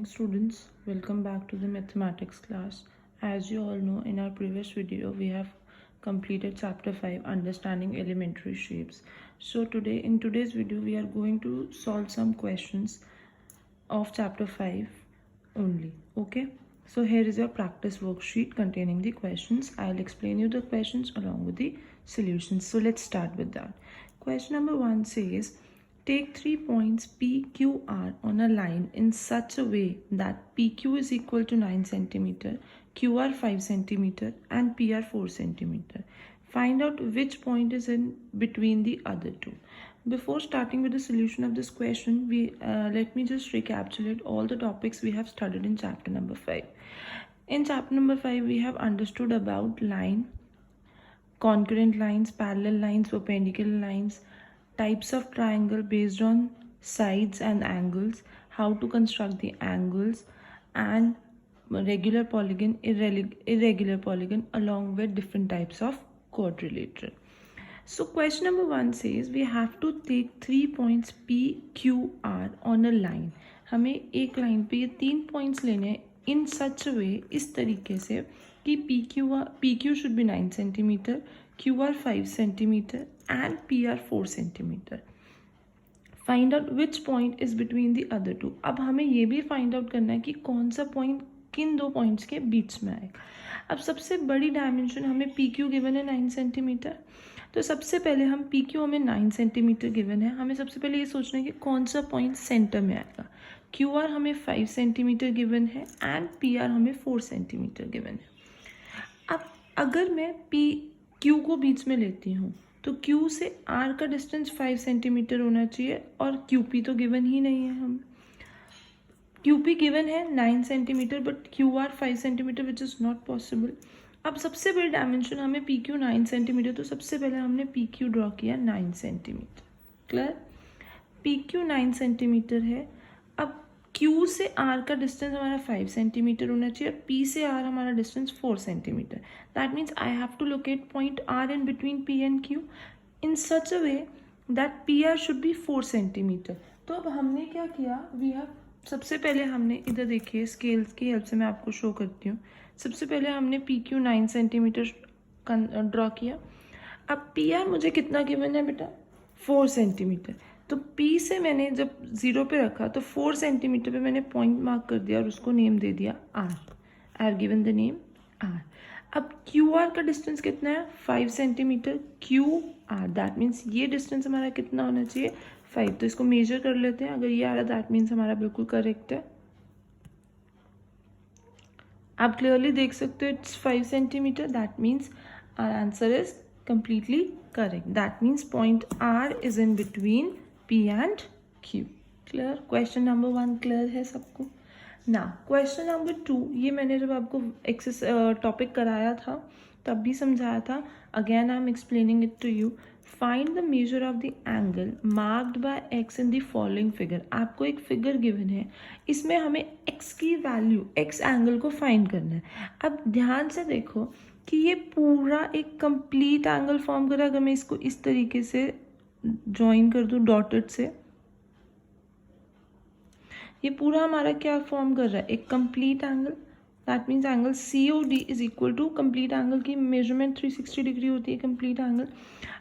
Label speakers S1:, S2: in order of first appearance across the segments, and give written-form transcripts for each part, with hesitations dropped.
S1: morning students, welcome back to the mathematics class. As you all know, in our previous video we have completed chapter 5 understanding elementary shapes. So in today's video we are going to solve some questions of chapter 5 only. Okay, so here is your practice worksheet containing the questions. I'll explain you the questions along with the solutions. So let's start with that. Question number 1 says, take 3 points P, Q, R on a line in such a way that PQ is equal to 9 cm, QR 5 cm and PR 4 cm. Find out which point is in between the other two. Before starting with the solution of this question, let me just recapitulate all the topics we have studied in chapter number 5. In chapter number 5, we have understood about line, concurrent lines, parallel lines, perpendicular lines, types of triangle based on sides and angles, how to construct the angles, and regular polygon, irregular polygon, along with different types of quadrilateral. So question number 1 says we have to take 3 points P, Q, R on a line. हमें एक line पे ये 3 points लेने हैं in such a way, इस तरीके से कि PQ should be 9 cm, QR 5 cm and PR 4 cm. Find out which point is between the other two. अब हमें ये भी फाइंड आउट करना है कि कौन सा पॉइंट किन दो पॉइंट्स के बीच में आएगा. अब सबसे बड़ी डायमेंशन हमें PQ गिवन है 9 सेंटीमीटर. तो सबसे पहले हम PQ हमें 9 सेंटीमीटर गिवन है, हमें सबसे पहले ये सोचना है कि कौन सा पॉइंट सेंटर में आएगा. QR हमें 5 सेंटीमीटर गिवन है एंड PR हमें 4 सेंटीमीटर गिवन है. अब अगर मैं Q को बीच में लेती हूँ तो Q से R का डिस्टेंस 5 सेंटीमीटर होना चाहिए और QP तो गिवन ही नहीं है. हम QP गिवन है 9 centimetre but QR 5 centimetre which is not possible. अब सबसे बड़ी डायमेंशन हमें PQ 9 सेंटीमीटर, तो सबसे पहले हमने PQ ड्रॉ किया 9 सेंटीमीटर. क्लियर? PQ 9 सेंटीमीटर है. अब Q से R का डिस्टेंस हमारा 5 सेंटीमीटर होना चाहिए. P से R हमारा distance 4 centimetre. That means I have to locate point R in between P and Q in such a way that PR should be 4 centimetre. तो अब हमने क्या किया, सबसे पहले हमने इधर देखिए स्केल्स की हेल्प से मैं आपको शो करती हूँ. सबसे पहले हमने PQ 9 सेंटीमीटर ड्रॉ किया. अब PR मुझे कितना गिवन है बेटा, 4 सेंटीमीटर. तो P से मैंने जब 0 पे रखा तो 4 सेंटीमीटर पे मैंने पॉइंट मार्क कर दिया और उसको नेम दे दिया R. I have given the name R. अब QR का डिस्टेंस कितना है, 5 सेंटीमीटर. QR दैट मीन्स ये डिस्टेंस हमारा कितना होना चाहिए, 5. तो इसको मेजर कर लेते हैं. अगर ये आ रहा दैट मीन्स हमारा बिल्कुल करेक्ट है. आप क्लियरली देख सकते हो it's 5 centimetre. That means our answer is completely correct. That means point R is in between P and Q. Clear? Question number 1 clear है सबको. Now question number 2, ये मैंने जब आपको टॉपिक कराया था तब भी समझाया था. Again I am explaining it to you. Find the measure of the angle marked by x in the following figure. आपको एक फिगर गिवन है, इसमें हमें x की वैल्यू, x एंगल को फाइंड करना है. अब ध्यान से देखो कि ये पूरा एक कंप्लीट एंगल फॉर्म करा. अगर मैं इसको इस तरीके से ज्वाइन कर दूं डॉटेड से, ये पूरा हमारा क्या फॉर्म कर रहा है, एक complete angle. That means angle COD is equal to complete angle की मेजरमेंट 360 डिग्री होती है कंप्लीट एंगल.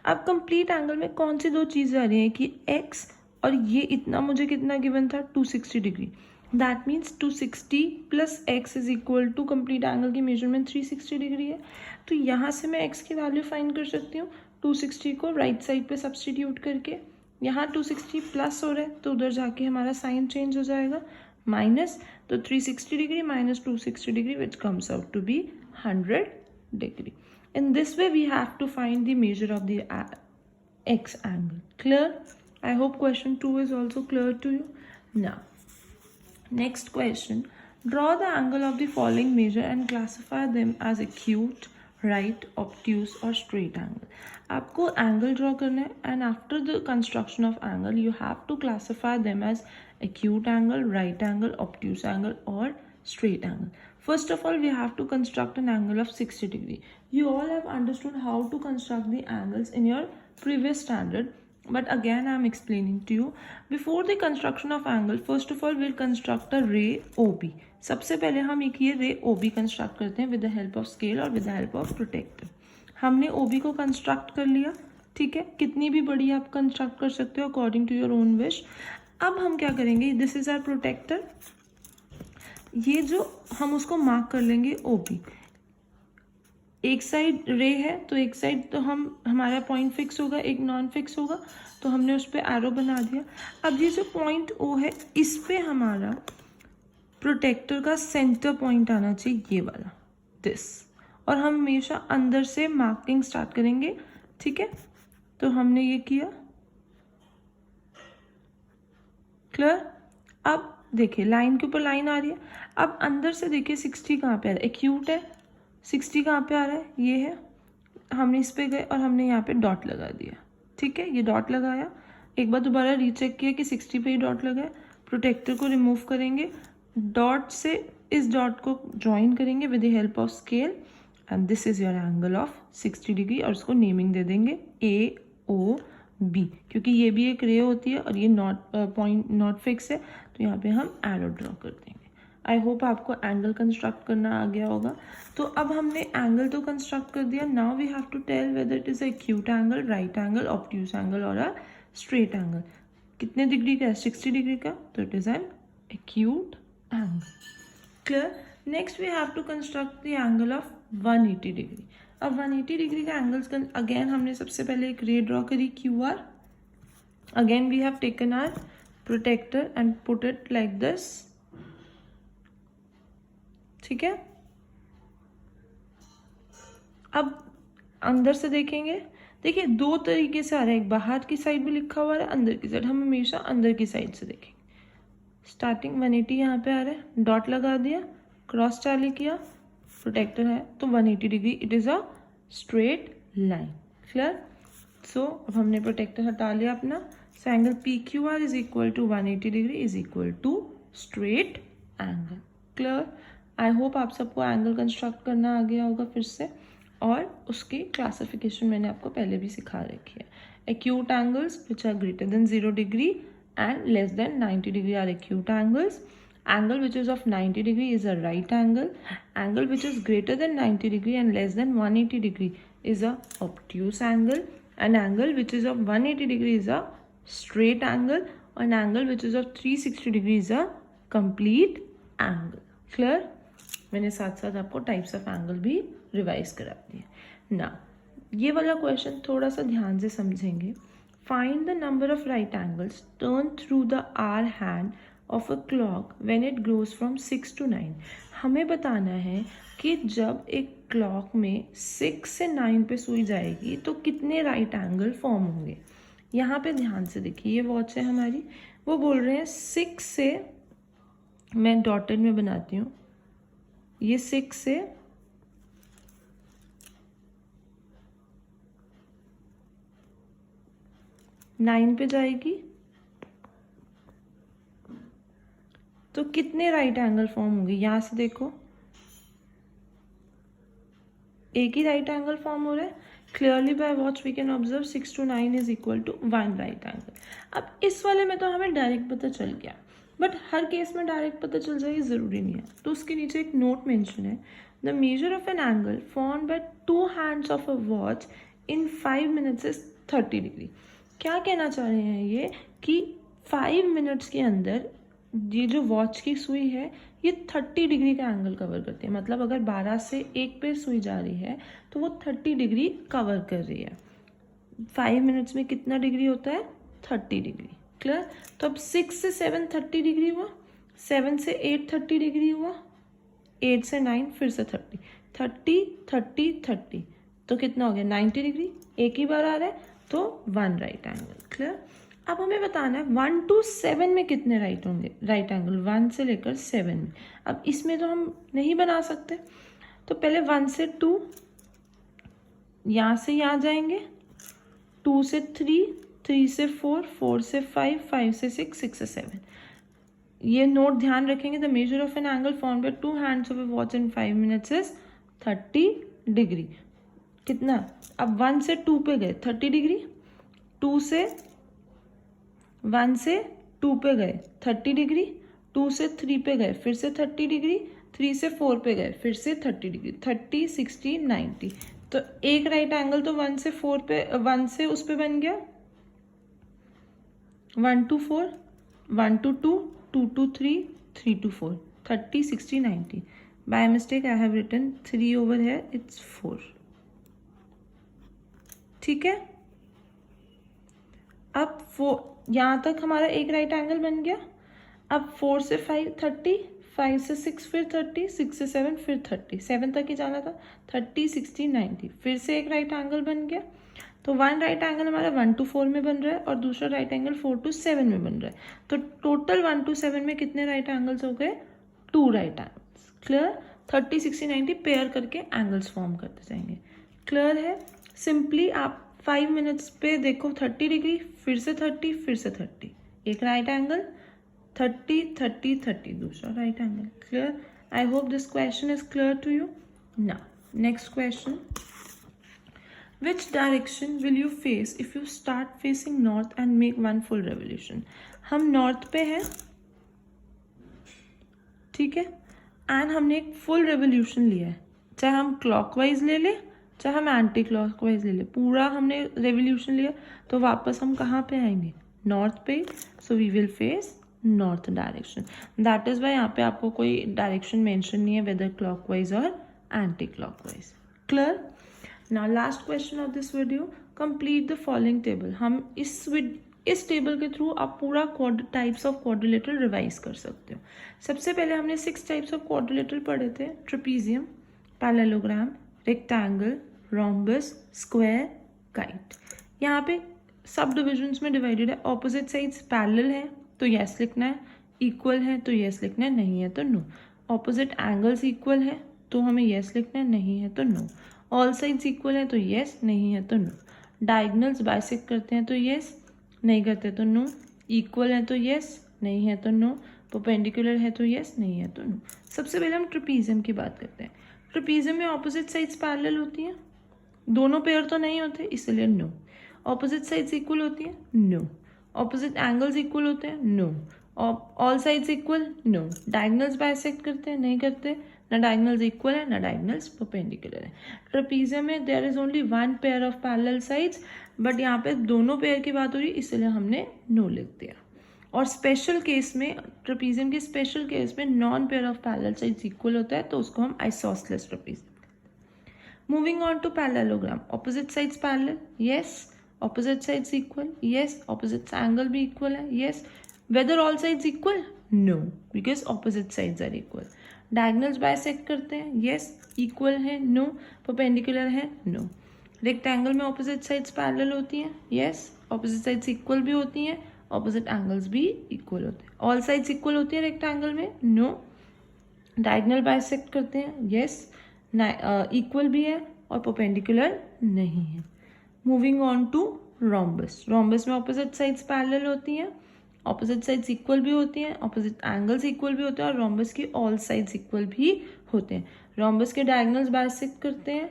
S1: अब कंप्लीट एंगल में कौन सी दो चीज़ें आ रही हैं कि x और ये इतना मुझे कितना गिवन था 260 degree. That means 260 plus x is equal to complete angle की मेजरमेंट 360 डिग्री है. तो यहाँ से मैं x की वैल्यू फाइंड कर सकती हूँ 260 को राइट साइड पे सब्सटीट्यूट करके. यहाँ 260 प्लस हो रहा है तो उधर जाके हमारा साइन चेंज हो जाएगा माइनस. तो 360 degree minus 260 degree which comes out to be 100 degree. In this way we have to find the measure of the x angle. Clear? I hope question 2 is also clear to you. Now next question, draw the angle of the following measure and classify them as acute, right, obtuse or straight angle. आपको angle draw करना है and after the construction of angle you have to classify them as acute angle, right angle, obtuse angle or straight angle. First of all, we have to construct an angle of 60 degree. You all have understood how to construct the angles in your previous standard but again I am explaining to you. Before the construction of angle, first of all we'll construct a ray OB. सबसे पहले हम एक ये ray OB construct करते हैं with the help of scale और with the help of protector. हमने OB को कंस्ट्रक्ट कर लिया, ठीक है, कितनी भी बड़ी आप कंस्ट्रक्ट कर सकते हो according to your own wish. अब हम क्या करेंगे, दिस इज आवर प्रोटेक्टर, ये जो हम उसको मार्क कर लेंगे OB. एक साइड रे है तो एक साइड तो हमारा पॉइंट फिक्स होगा, एक नॉन फिक्स होगा, तो हमने उस पर एरो बना दिया. अब ये जो पॉइंट O है इस पे हमारा प्रोटेक्टर का सेंटर पॉइंट आना चाहिए, ये वाला, दिस. और हम हमेशा अंदर से मार्किंग स्टार्ट करेंगे, ठीक है. तो हमने ये किया, क्लियर. अब देखिए लाइन के ऊपर लाइन आ रही है. अब अंदर से देखिए 60 कहाँ पे आ रहा है, एक्यूट है. 60 कहाँ पे आ रहा है, ये है. हमने इस पे गए और हमने यहाँ पे डॉट लगा दिया, ठीक है. ये डॉट लगाया, एक बार दोबारा रीचेक किया कि 60 पे ही डॉट लगा है. प्रोटेक्टर को रिमूव करेंगे, डॉट से इस डॉट को ज्वाइन करेंगे with the help of scale, and this is your angle of 60 degree. और उसको नेमिंग दे देंगे AOB, क्योंकि ये भी एक रे होती है और ये पॉइंट नॉट फिक्स है, तो यहाँ पे हम एरो ड्रॉ कर देंगे. आई होप आपको एंगल कंस्ट्रक्ट करना आ गया होगा. तो अब हमने एंगल तो कंस्ट्रक्ट कर दिया. Now we have to tell whether it is acute angle, right angle, obtuse angle और अ स्ट्रेट एंगल. कितने डिग्री का है, 60 डिग्री का, तो it is an acute angle. Clear. Next we have to construct the angle of 180 degree. अब 180 degree का angles again हमने सबसे पहले एक रे ड्रॉ करी QR. Again we have taken our protractor and put it like this, ठीक है. अब अंदर से देखेंगे, देखिए दो तरीके से आ रहा है, एक बाहर की साइड भी लिखा हुआ है, अंदर की साइड. हम हमेशा अंदर की साइड से देखेंगे. स्टार्टिंग 180 यहाँ पे आ रहा है, डॉट लगा दिया, क्रॉस टैली किया, प्रोटेक्टर है तो 180 degree, it is a straight line. Clear. So अब हमने प्रोटेक्टर हटा लिया अपना. So angle PQR is equal to 180 degree is equal to straight angle. Clear. I hope आप सबको एंगल कंस्ट्रक्ट करना आ गया होगा फिर से, और उसकी क्लासिफिकेशन मैंने आपको पहले भी सिखा रखी है. Acute angles which are greater than 0 degree and less than 90 degree are acute angles. Angle which is of 90 degree is a right angle. Angle which is greater than 90 degree and less than 180 degree is a obtuse angle. An angle which is of 180 degree is a straight angle. An angle which is of 360 degree is a complete angle. Clear? मैंने साथ साथ आपको types of angle भी revise करा दिए. ना ये वाला क्वेश्चन थोड़ा सा ध्यान से समझेंगे. Find the number of right angles turn through the hour hand of a clock when it grows from 6 to 9. हमें बताना है कि जब एक क्लॉक में 6 से 9 पे सुई जाएगी तो कितने राइट एंगल फॉर्म होंगे. यहाँ पे ध्यान से देखिए, ये वॉच है हमारी, वो बोल रहे हैं 6 से, मैं डॉटेड में बनाती हूँ, ये 6 से 9 पे जाएगी तो कितने राइट एंगल फॉर्म होंगे. यहाँ से देखो एक ही राइट एंगल फॉर्म हो रहा है. Clearly by watch we can observe 6 to 9 is equal to 1 right angle. अब इस वाले में तो हमें डायरेक्ट पता चल गया, बट हर केस में डायरेक्ट पता चल जाए ये ज़रूरी नहीं है. तो उसके नीचे एक नोट मेंशन है, the measure of an angle form by 2 hands of a watch in 5 minutes is 30 degree. क्या कहना चाह रहे हैं ये कि 5 minutes के अंदर ये जो वॉच की सुई है ये 30 डिग्री का एंगल कवर करती है. मतलब अगर 12 से 1 पे सुई जा रही है तो वो 30 डिग्री कवर कर रही है. 5 minutes में कितना डिग्री होता है, 30 डिग्री. क्लियर. तो अब 6 से 7 30 डिग्री हुआ, 7 से 8 30 डिग्री हुआ, 8 से 9 फिर से 30, 30 30 30, तो कितना हो गया 90 डिग्री. एक ही बार आ रहा है तो 1 राइट एंगल. क्लियर. अब हमें बताना है 1 to 7 में कितने राइट होंगे, राइट एंगल 1 से लेकर 7 में. अब इसमें तो हम नहीं बना सकते, तो पहले 1 से 2, यहाँ से यहाँ जाएंगे, 2 से 3, 3 से 4, 4 से 5, 5 से 6, 6 से 7. ये नोट ध्यान रखेंगे, the measure of an angle form by 2 hands of a watch in 5 minutes is 30 degree. कितना, अब 1 से 2 पे गए 30 डिग्री, 2 से 1 से 2 पे गए 30 डिग्री, 2 से 3 पे गए फिर से 30 डिग्री, 3 से 4 पे गए फिर से 30 डिग्री, 30, 60, 90। तो एक राइट एंगल तो 1 से 4 पे 1 से उस पे बन गया, 1 to 4, 1 to 2, 2 to 3, 3 to 4, 30, 60, 90. By mistake I have written 3 over here, it's 4. ठीक है, अब 4 यहाँ तक हमारा एक राइट एंगल बन गया। अब 4 से 5 30, 5 से 6 फिर 30, 6 से 7 फिर 30, 7 तक ही जाना था, 30, 60, 90, फिर से एक राइट एंगल बन गया। तो वन राइट एंगल हमारा 1 to 4 में बन रहा है और दूसरा राइट एंगल 4 to 7 में बन रहा है। तो टोटल 1 to 7 में कितने राइट एंगल्स हो गए? 2 राइट एंगल्स। क्लियर? 30, 60, 90 पेयर करके एंगल्स फॉर्म करते जाएंगे। क्लियर है? सिंपली आप 5 मिनट्स पे देखो 30 डिग्री, फिर से 30, फिर से 30, एक राइट एंगल, 30, 30, 30 दूसरा right angle. Clear? I hope this question is clear to you. Now next question, which direction will you face if you start facing north and make one full revolution? हम north पे हैं, ठीक है, and हमने एक full revolution लिया है। चाहे हम क्लॉकवाइज ले लें चाहे हम एंटी क्लॉकवाइज ले लें, पूरा हमने रेवोल्यूशन लिया तो वापस हम कहाँ पे आएंगे? नॉर्थ पे। So we will face north direction. That is why यहाँ पे आपको कोई डायरेक्शन मेंशन नहीं है, वेदर क्लॉकवाइज और anti clockwise. Clear? Now last question of this video, complete the following table. हम इस टेबल के थ्रू आप पूरा टाइप्स ऑफ क्वाड्रिलेटरल रिवाइज कर सकते हो। सबसे पहले हमने 6 टाइप्स ऑफ क्वाड्रिलेटरल पढ़े थे, trapezium, parallelogram, rectangle, rhombus, square, kite. यहाँ पे सब डिविजन्स में डिवाइडेड है। ऑपोजिट साइड्स पैरेलल है तो यस लिखना है, इक्वल है तो यस लिखना है, नहीं है तो नो। ऑपोजिट एंगल्स इक्वल है तो हमें यस लिखना है, नहीं है तो नो। ऑल साइड्स इक्वल है तो येस, नहीं है तो नो। डायगनल्स बाइसेक्ट करते हैं तो येस, नहीं करते तो नो। इक्वल है तो येस, नहीं है तो नो। परपेंडिकुलर है तो येस, नहीं है तो नो। सबसे पहले हम ट्रेपीजियम की बात करते हैं। ट्रेपीजियम में ऑपोजिट साइड्स पैरेलल होती हैं, दोनों पेयर तो नहीं होते इसलिए नो। ऑपोजिट साइड्स इक्वल होती है, नो। ऑपोजिट एंगल्स इक्वल होते हैं, no. All sides equal, no. Diagonals bisect करते हैं, नहीं करते। ना डायगनल्स इक्वल है ना डायगनल्स परपेंडिकुलर है। ट्रेपीजियम में there is only 1 pair of parallel sides, but यहाँ पे दोनों पेयर की बात हो रही है इसलिए हमने नो लिख दिया। और स्पेशल केस में, ट्रेपीजियम के स्पेशल केस में non pair of parallel sides equal होता है तो उसको हम isosceles trapezium. Moving on to parallelogram, opposite sides parallel, yes. Opposite sides equal, yes. Opposite angle भी इक्वल है, yes. Whether all sides equal, no, because opposite sides are equal. Diagonals bisect करते हैं, yes. Equal है, no. Perpendicular है, no. Rectangle में opposite sides parallel होती हैं, yes. Opposite sides equal भी होती हैं, ऑपोजिट एंगल्स भी इक्वल होते हैं। ऑल साइड्स इक्वल होती है रेक्टेंगल में, नो। डायगनल बाइसेक्ट करते हैं, यस। इक्वल भी है और परपेंडिकुलर नहीं है। Moving on to rhombus, rhombus में ऑपोजिट साइड्स पैरेलल होती हैं, ऑपोजिट साइड्स इक्वल भी होती हैं, ऑपोजिट एंगल्स इक्वल भी होते हैं और रोम्बस की ऑल साइड्स इक्वल भी होते हैं। रोम्बस के डायगनल्स बाइसेक्ट करते हैं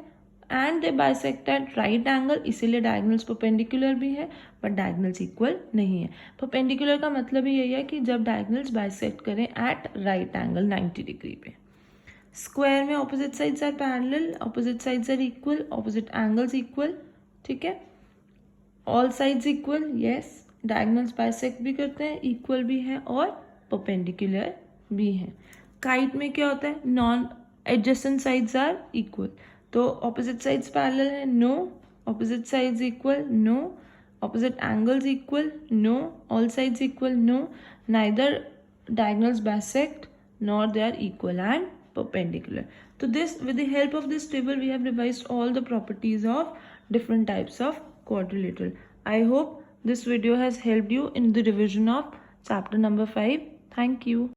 S1: and they bisect at right angle, इसीलिए डायगनल्स परपेंडिकुलर भी है बट डायगनल्स इक्वल नहीं है। परपेंडिकुलर का मतलब ही यही है कि जब डायगनल्स बाइसेक्ट करें एट राइट एंगल 90 डिग्री पे। स्क्वायर में opposite sides are parallel, opposite sides are equal, opposite angles equal, ठीक है। All sides equal, yes. Diagonals bisect भी करते हैं, इक्वल भी है और परपेंडिकुलर भी है। काइट में क्या होता है? Non adjacent sides are equal, तो ऑपोजिट साइड्स पैरेलल है, no. Opposite sides equal, no. Opposite angles equal, no. All sides equal, no. Neither diagonals bisect nor they are equal and perpendicular. So this, with the help of this table, we have revised all the properties of different types of quadrilateral. I hope this video has helped you in the revision of chapter number 5. Thank you.